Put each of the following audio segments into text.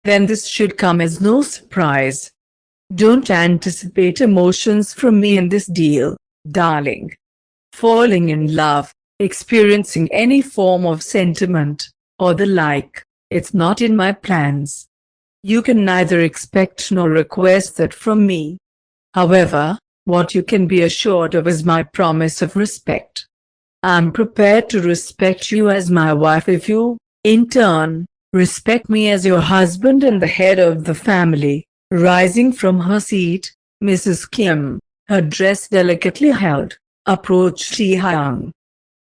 then this should come as no surprise. Don't anticipate emotions from me in this deal, darling. Falling in love, experiencing any form of sentiment, or the like, it's not in my plans. You can neither expect nor request that from me. However, what you can be assured of is my promise of respect. I'm prepared to respect you as my wife if you, in turn, respect me as your husband and the head of the family. Rising from her seat, Mrs. Kim, her dress delicately held, approached Taehyung.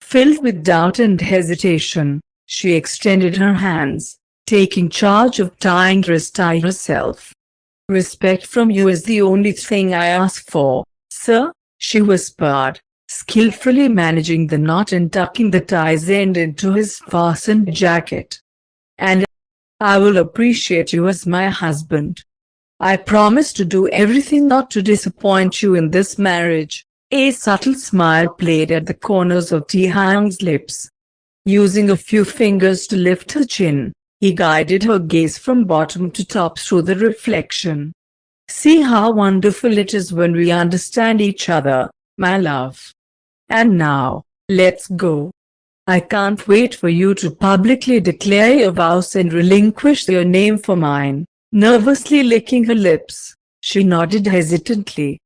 Filled with doubt and hesitation, she extended her hands, taking charge of tying his tie herself. "Respect from you is the only thing I ask for, sir," she whispered, skillfully managing the knot and tucking the tie's end into his fastened jacket. "And I will appreciate you as my husband. I promise to do everything not to disappoint you in this marriage." A subtle smile played at the corners of Taehyung's lips. Using a few fingers to lift her chin, he guided her gaze from bottom to top through the reflection. "See how wonderful it is when we understand each other, my love. And now, let's go. I can't wait for you to publicly declare your vows and relinquish your name for mine." Nervously licking her lips, she nodded hesitantly.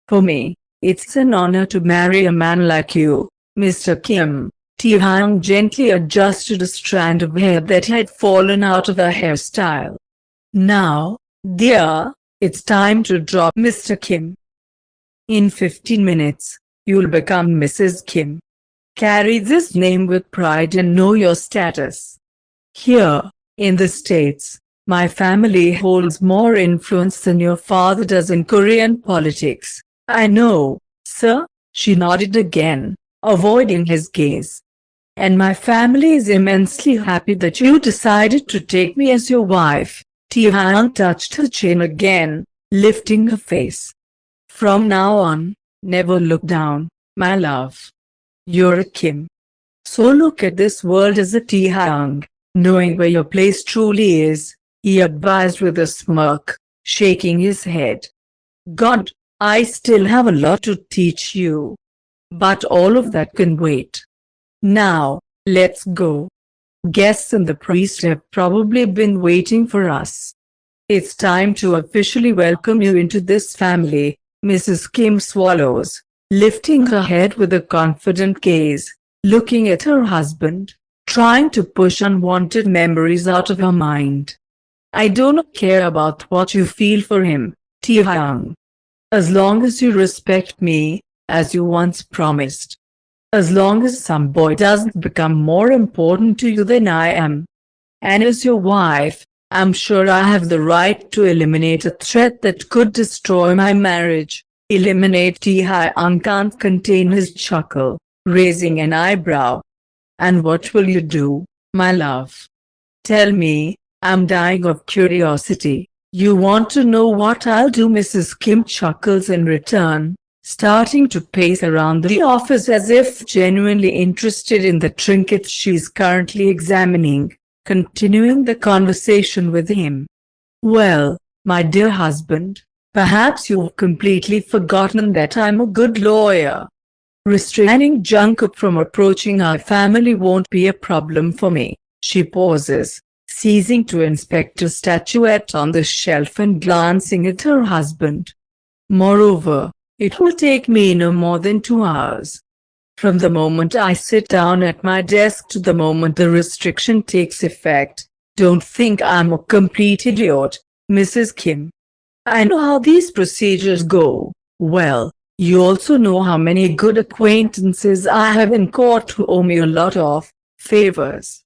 "For me, it's an honor to marry a man like you, Mr. Kim." Taehyung gently adjusted a strand of hair that had fallen out of her hairstyle. "Now, dear, it's time to drop Mr. Kim. In 15 minutes, you'll become Mrs. Kim. Carry this name with pride and know your status. Here, in the States, my family holds more influence than your father does in Korean politics." "I know, sir," she nodded again, avoiding his gaze. "And my family is immensely happy that you decided to take me as your wife." Taehyung touched her chin again, lifting her face. "From now on, never look down, my love. You're a Kim. So look at this world as a Taehyung, knowing where your place truly is," he advised with a smirk, shaking his head. "God, I still have a lot to teach you. But all of that can wait. Now, let's go. Guests and the priest have probably been waiting for us. It's time to officially welcome you into this family." Mrs. Kim swallows, lifting her head with a confident gaze, looking at her husband, trying to push unwanted memories out of her mind. "I don't care about what you feel for him, Taehyung. As long as you respect me, as you once promised. As long as some boy doesn't become more important to you than I am. And as your wife, I'm sure I have the right to eliminate a threat that could destroy my marriage." "Eliminate?" Taehyung can't contain his chuckle, raising an eyebrow. "And what will you do, my love? Tell me, I'm dying of curiosity." "You want to know what I'll do?" Mrs. Kim chuckles in return, starting to pace around the office as if genuinely interested in the trinkets she's currently examining, continuing the conversation with him. "Well, my dear husband, perhaps you've completely forgotten that I'm a good lawyer. Restraining Jungkook from approaching our family won't be a problem for me." She pauses, ceasing to inspect a statuette on the shelf and glancing at her husband. "Moreover, it will take me no more than 2 hours. From the moment I sit down at my desk to the moment the restriction takes effect. Don't think I'm a complete idiot, Mrs. Kim. I know how these procedures go. Well, you also know how many good acquaintances I have in court who owe me a lot of favors.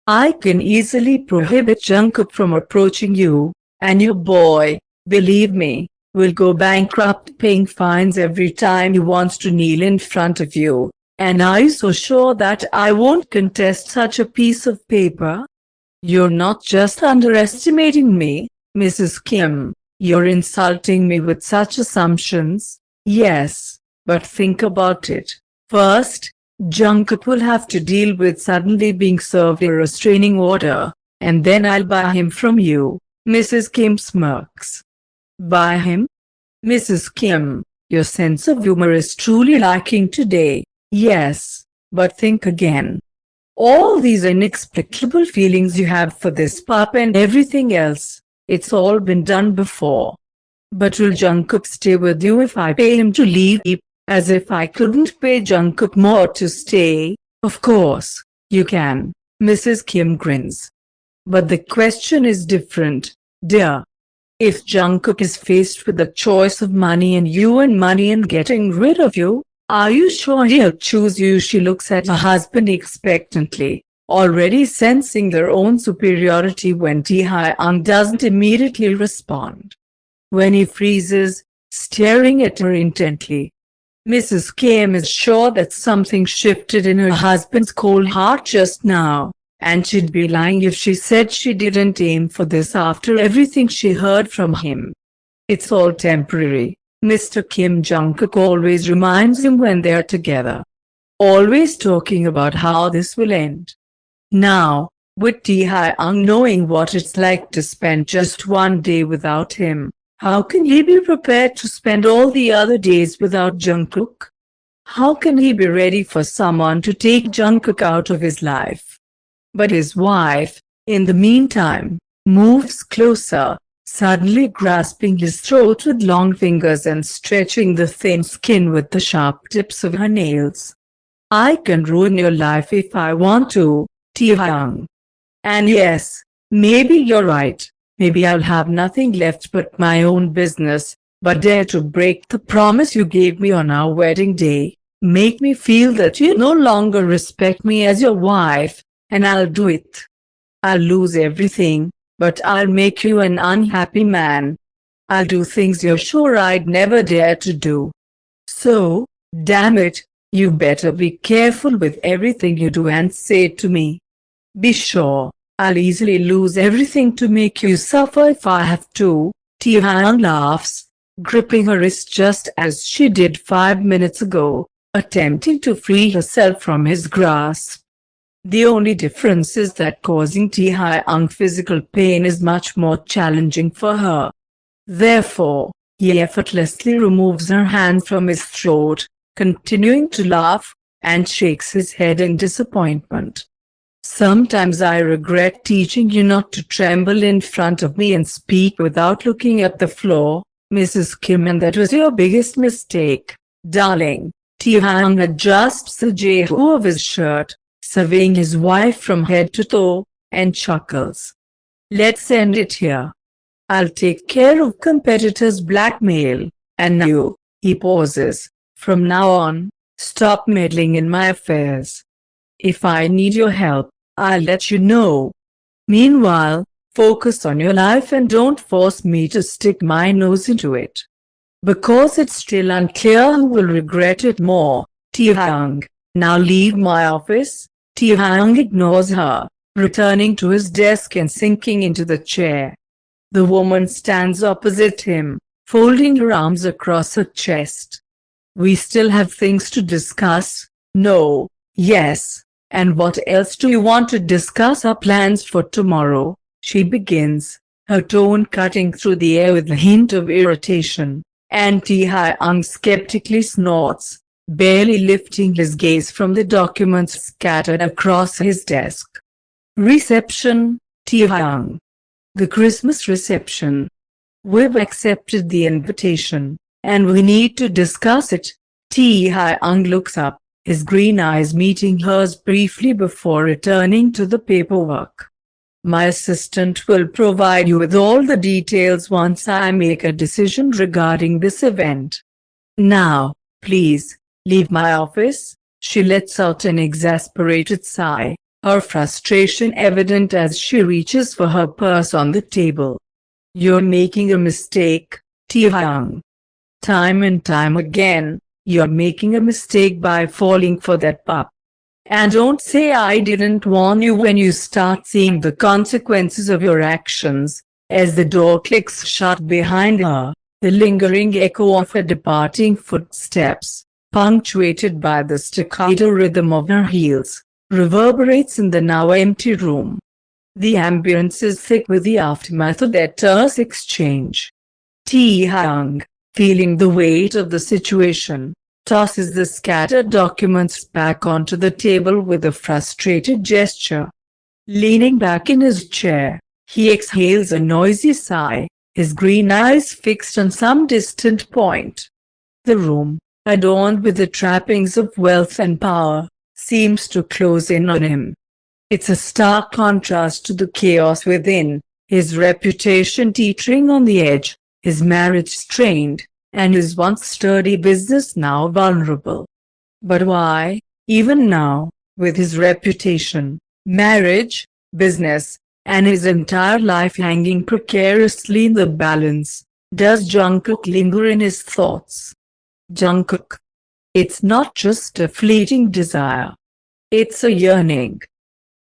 I can easily prohibit Jungkook from approaching you, and your boy, believe me, will go bankrupt paying fines every time he wants to kneel in front of you. And are you so sure that I won't contest such a piece of paper? You're not just underestimating me, Mrs. Kim. You're insulting me with such assumptions." "Yes, but think about it. First, Jungkook will have to deal with suddenly being served a restraining order, and then I'll buy him from you, Mrs. Kim smirks. By him? Mrs. Kim, your sense of humor is truly lacking today. Yes, but think again. All these inexplicable feelings you have for this pup and everything else, it's all been done before. But will Jungkook stay with you if I pay him to leave? As if I couldn't pay Jungkook more to stay. Of course, you can, Mrs. Kim grins. But the question is different, dear. If Jungkook is faced with the choice of money and getting rid of you, are you sure he'll choose you? She looks at her husband expectantly, already sensing their own superiority when Taehyung doesn't immediately respond. When he freezes, staring at her intently. Mrs. Kim is sure that something shifted in her husband's cold heart just now, and she'd be lying if she said she didn't aim for this after everything she heard from him. It's all temporary, Mr. Kim. Jungkook always reminds him when they're together. Always talking about how this will end. Now, with Taehyung knowing what it's like to spend just one day without him, how can he be prepared to spend all the other days without Jungkook? How can he be ready for someone to take Jungkook out of his life? But his wife, in the meantime, moves closer, suddenly grasping his throat with long fingers and stretching the thin skin with the sharp tips of her nails. I can ruin your life if I want to, Taehyung. And yes, maybe you're right. Maybe I'll have nothing left but my own business, but dare to break the promise you gave me on our wedding day. Make me feel that you no longer respect me as your wife, and I'll do it. I'll lose everything, but I'll make you an unhappy man. I'll do things you're sure I'd never dare to do. So, damn it, you better be careful with everything you do and say to me. Be sure. I'll easily lose everything to make you suffer if I have to. Taehyung laughs, gripping her wrist just as she did 5 minutes ago, attempting to free herself from his grasp. The only difference is that causing Taehyung physical pain is much more challenging for her. Therefore, he effortlessly removes her hand from his throat, continuing to laugh, and shakes his head in disappointment. Sometimes I regret teaching you not to tremble in front of me and speak without looking at the floor, Mrs. Kim, and that was your biggest mistake, darling. Taehyung adjusts the jehu of his shirt, surveying his wife from head to toe, and chuckles. Let's end it here. I'll take care of competitors' blackmail, and you, he pauses, from now on, stop meddling in my affairs. If I need your help, I'll let you know. Meanwhile, focus on your life and don't force me to stick my nose into it. Because it's still unclear who will regret it more. Taehyung, now leave my office. Taehyung ignores her, returning to his desk and sinking into the chair. The woman stands opposite him, folding her arms across her chest. We still have things to discuss. No. Yes. And what else do you want to discuss? Our plans for tomorrow, she begins, her tone cutting through the air with a hint of irritation, and Taehyung skeptically snorts, barely lifting his gaze from the documents scattered across his desk. Reception, Taehyung. The Christmas reception. We've accepted the invitation, and we need to discuss it. Taehyung looks up, his green eyes meeting hers briefly before returning to the paperwork. My assistant will provide you with all the details once I make a decision regarding this event. Now, please, leave my office. She lets out an exasperated sigh, her frustration evident as she reaches for her purse on the table. You're making a mistake, Taehyung. Time and time again, you're making a mistake by falling for that pup. And don't say I didn't warn you when you start seeing the consequences of your actions. As the door clicks shut behind her, the lingering echo of her departing footsteps, punctuated by the staccato rhythm of her heels, reverberates in the now empty room. The ambience is thick with the aftermath of their terse exchange. Taehyung, feeling the weight of the situation, tosses the scattered documents back onto the table with a frustrated gesture. Leaning back in his chair, he exhales a noisy sigh, his green eyes fixed on some distant point. The room, adorned with the trappings of wealth and power, seems to close in on him. It's a stark contrast to the chaos within, his reputation teetering on the edge, his marriage strained, and his once sturdy business now vulnerable. But why, even now, with his reputation, marriage, business, and his entire life hanging precariously in the balance, does Jungkook linger in his thoughts? Jungkook. It's not just a fleeting desire. It's a yearning.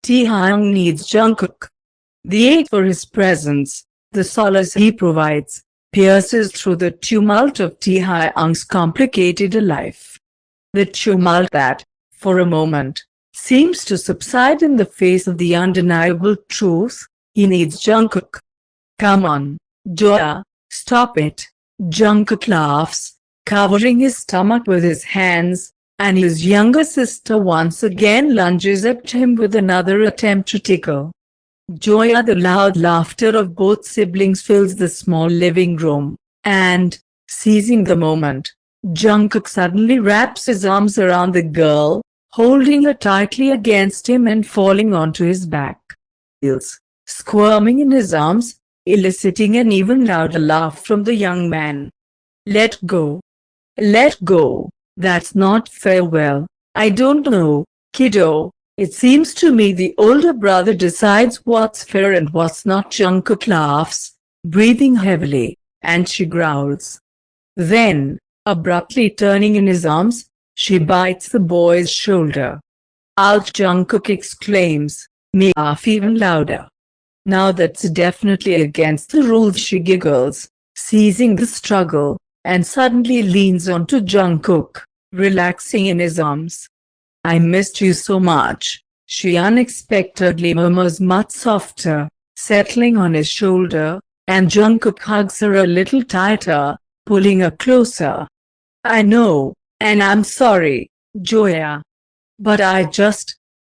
Taehyung needs Jungkook. The ache for his presence, the solace he provides, pierces through the tumult of Taehyung's complicated life. The tumult that, for a moment, seems to subside in the face of the undeniable truth: he needs Jungkook. Come on, Joya, stop it. Jungkook laughs, covering his stomach with his hands, and his younger sister once again lunges at him with another attempt to tickle. Joya. The loud laughter of both siblings fills the small living room, and, seizing the moment, Jungkook suddenly wraps his arms around the girl, holding her tightly against him and falling onto his back. Heels, squirming in his arms, eliciting an even louder laugh from the young man. Let go. Let go. That's not fair. Well, I don't know, kiddo. It seems to me the older brother decides what's fair and what's not. Jungkook laughs, breathing heavily, and she growls. Then, abruptly turning in his arms, she bites the boy's shoulder. Ouch! Jungkook exclaims, me laugh even louder. Now that's definitely against the rules. She giggles, seizing the struggle, and suddenly leans onto Jungkook, relaxing in his arms. I missed you so much, she unexpectedly murmurs much softer, settling on his shoulder, and Jungkook hugs her a little tighter, pulling her closer. I know, and I'm sorry, Joya. But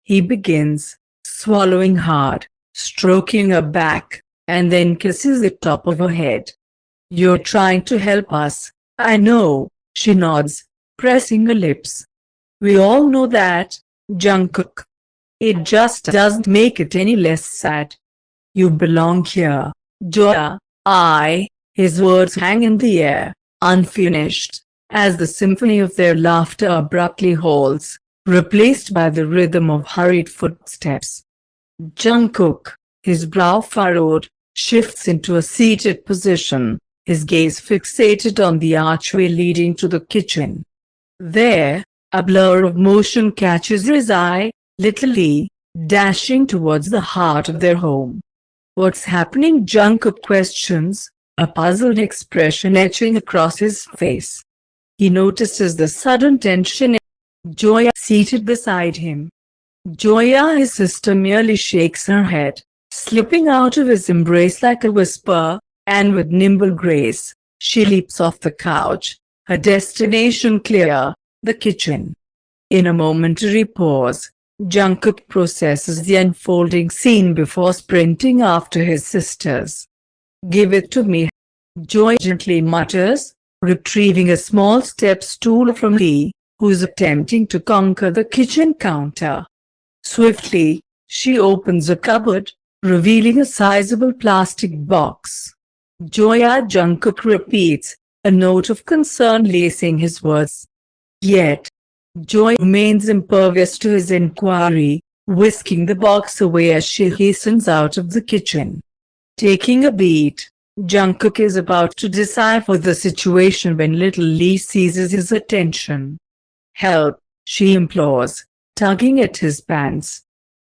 he begins, swallowing hard, stroking her back, and then kisses the top of her head. You're trying to help us, I know, she nods, pressing her lips. We all know that, Jungkook. It just doesn't make it any less sad. You belong here, Joya. His words hang in the air, unfinished, as the symphony of their laughter abruptly halts, replaced by the rhythm of hurried footsteps. Jungkook, his brow furrowed, shifts into a seated position, his gaze fixated on the archway leading to the kitchen. There, a blur of motion catches his eye, little Lee, dashing towards the heart of their home. What's happening? Jungkook questions, a puzzled expression etching across his face. He notices the sudden tension in Joya seated beside him. Joya, his sister, merely shakes her head, slipping out of his embrace like a whisper, and with nimble grace, she leaps off the couch, her destination clear, the kitchen. In a momentary pause, Jungkook processes the unfolding scene before sprinting after his sisters. Give it to me, Joy gently mutters, retrieving a small step stool from Lee, who's attempting to conquer the kitchen counter. Swiftly, she opens a cupboard, revealing a sizable plastic box. Joya, Jungkook repeats, a note of concern lacing his words. Yet, Joy remains impervious to his inquiry, whisking the box away as she hastens out of the kitchen. Taking a beat, Jungkook is about to decipher the situation when little Lee seizes his attention. Help, she implores, tugging at his pants.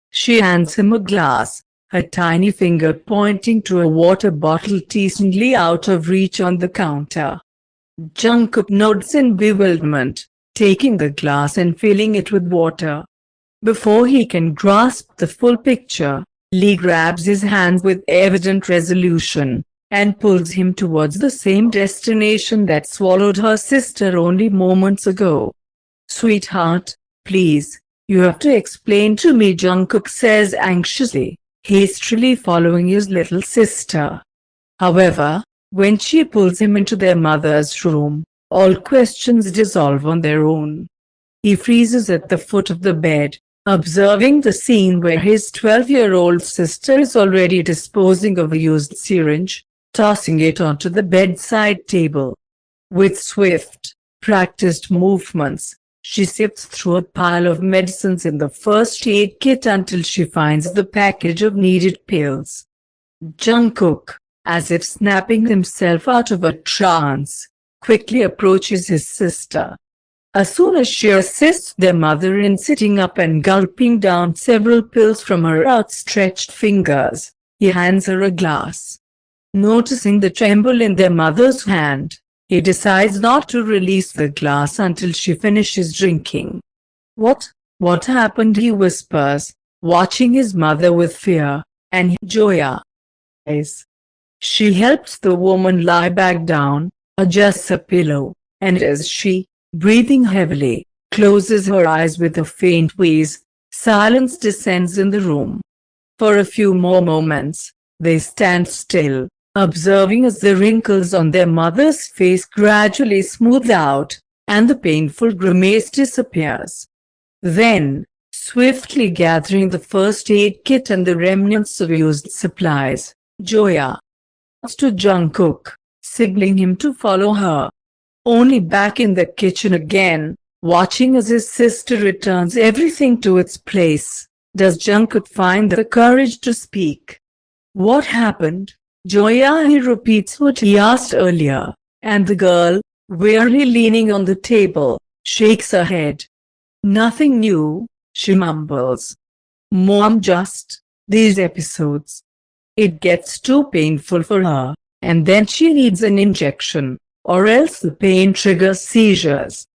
She hands him a glass, her tiny finger pointing to a water bottle teasingly out of reach on the counter. Jungkook nods in bewilderment, taking the glass and filling it with water. Before he can grasp the full picture, Lee grabs his hand with evident resolution and pulls him towards the same destination that swallowed her sister only moments ago. "Sweetheart, please, you have to explain to me," Jungkook says anxiously, hastily following his little sister. However, when she pulls him into their mother's room, all questions dissolve on their own. He freezes at the foot of the bed, observing the scene where his 12-year-old sister is already disposing of a used syringe, tossing it onto the bedside table. With swift, practiced movements, she sifts through a pile of medicines in the first aid kit until she finds the package of needed pills. Jungkook, as if snapping himself out of a trance, quickly approaches his sister. As soon as she assists their mother in sitting up and gulping down several pills from her outstretched fingers, he hands her a glass. Noticing the tremble in their mother's hand, he decides not to release the glass until she finishes drinking. What happened?" he whispers, watching his mother with fear, and Joya. She helps the woman lie back down, adjusts a pillow, and as she, breathing heavily, closes her eyes with a faint wheeze, silence descends in the room. For a few more moments, they stand still, observing as the wrinkles on their mother's face gradually smooth out, and the painful grimace disappears. Then, swiftly gathering the first aid kit and the remnants of used supplies, Joya to Jungkook, signaling him to follow her. Only back in the kitchen again, watching as his sister returns everything to its place, does Jungkook find the courage to speak. "What happened, Joya?" he repeats what he asked earlier, and the girl, wearily leaning on the table, shakes her head. "Nothing new," she mumbles. "Mom, just these episodes. It gets too painful for her, and then she needs an injection, or else the pain triggers seizures."